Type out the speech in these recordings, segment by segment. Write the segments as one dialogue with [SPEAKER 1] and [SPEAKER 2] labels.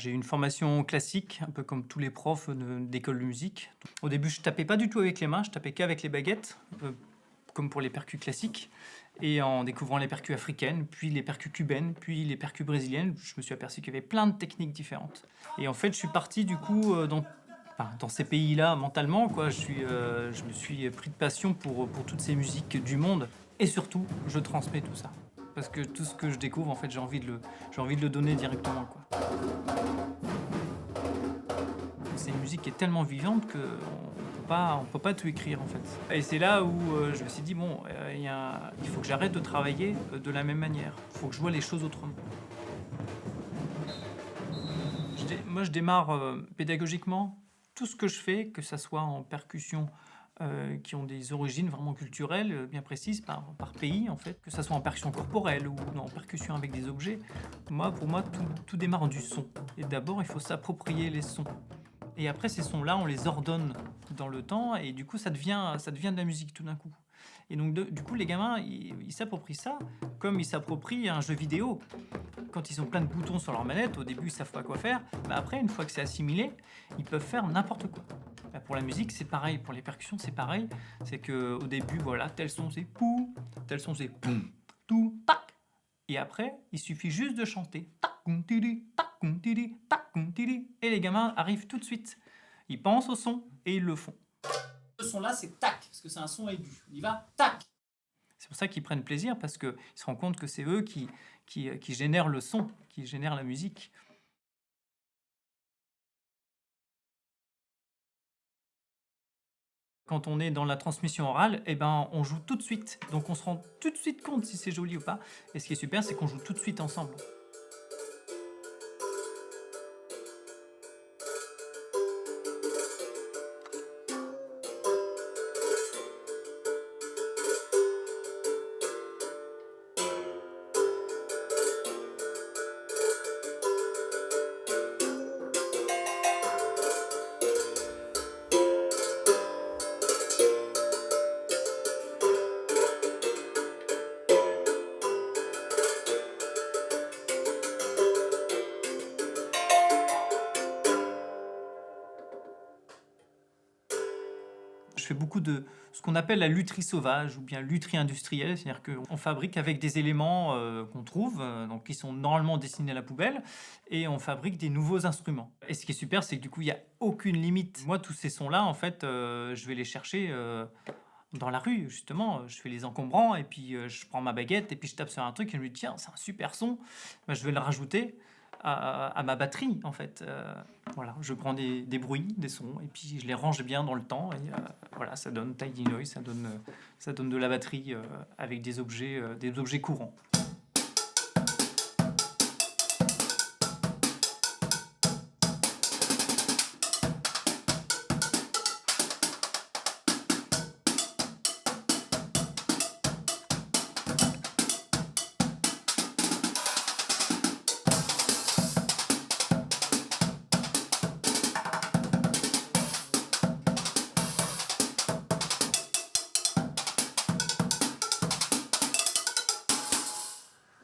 [SPEAKER 1] J'ai eu une formation classique, un peu comme tous les profs d'école de musique. Au début, je tapais pas du tout avec les mains, je tapais qu'avec les baguettes, comme pour les percus classiques. Et en découvrant les percus africaines, puis les percus cubaines, puis les percus brésiliennes, je me suis aperçu qu'il y avait plein de techniques différentes. Et en fait, je suis parti du coup dans ces pays-là mentalement, quoi. Je me suis pris de passion pour toutes ces musiques du monde. Et surtout, je transmets tout ça. Parce que tout ce que je découvre, en fait, j'ai envie de le donner directement, quoi. C'est une musique qui est tellement vivante qu'on ne peut pas tout écrire, en fait. Et c'est là où je me suis dit, bon, il faut que j'arrête de travailler de la même manière. Il faut que je vois les choses autrement. Moi, je démarre pédagogiquement. Tout ce que je fais, que ça soit en percussion, qui ont des origines vraiment culturelles bien précises par pays, en fait, que ça soit en percussion corporelle ou en percussion avec des objets, pour moi, tout démarre du son. Et d'abord, il faut s'approprier les sons. Et après, ces sons-là, on les ordonne dans le temps et du coup, ça devient de la musique tout d'un coup. Et donc, du coup, les gamins, ils s'approprient ça comme ils s'approprient un jeu vidéo. Quand ils ont plein de boutons sur leur manette, au début, ils savent pas quoi faire. Mais après, une fois que c'est assimilé, ils peuvent faire n'importe quoi. Bah, pour la musique, c'est pareil. Pour les percussions, c'est pareil. C'est que au début, voilà, tel son c'est pou, tel son c'est poum, tout, tac. Et après, il suffit juste de chanter. Tac, koum, tidi, tac, koum, tidi, tac, koum, tidi. Et les gamins arrivent tout de suite. Ils pensent au son et ils le font. Ce son-là, c'est tac, parce que c'est un son aigu. On y va, tac. C'est pour ça qu'ils prennent plaisir, parce qu'ils se rendent compte que c'est eux qui génèrent le son, qui génèrent la musique. Quand on est dans la transmission orale, eh ben, on joue tout de suite. Donc on se rend tout de suite compte si c'est joli ou pas. Et ce qui est super, c'est qu'on joue tout de suite ensemble. Je fais beaucoup de ce qu'on appelle la lutherie sauvage ou bien lutherie industrielle, c'est-à-dire qu'on fabrique avec des éléments qu'on trouve, donc qui sont normalement destinés à la poubelle, et on fabrique des nouveaux instruments. Et ce qui est super, c'est que du coup, il n'y a aucune limite. Moi, tous ces sons-là, en fait, je vais les chercher dans la rue, justement. Je fais les encombrants, et puis je prends ma baguette, et puis je tape sur un truc, et je me dis, tiens, c'est un super son, ben, je vais le rajouter à ma batterie, en fait. Voilà, je prends des bruits, des sons, et puis je les range bien dans le temps, et voilà, ça donne Tidy Noise, ça donne de la batterie avec des objets courants.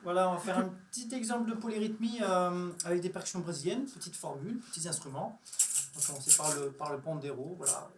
[SPEAKER 1] Voilà, on va faire un petit exemple de polyrythmie avec des percussions brésiliennes, petite formule, petits instruments. On va commencer par le pandeiro, voilà.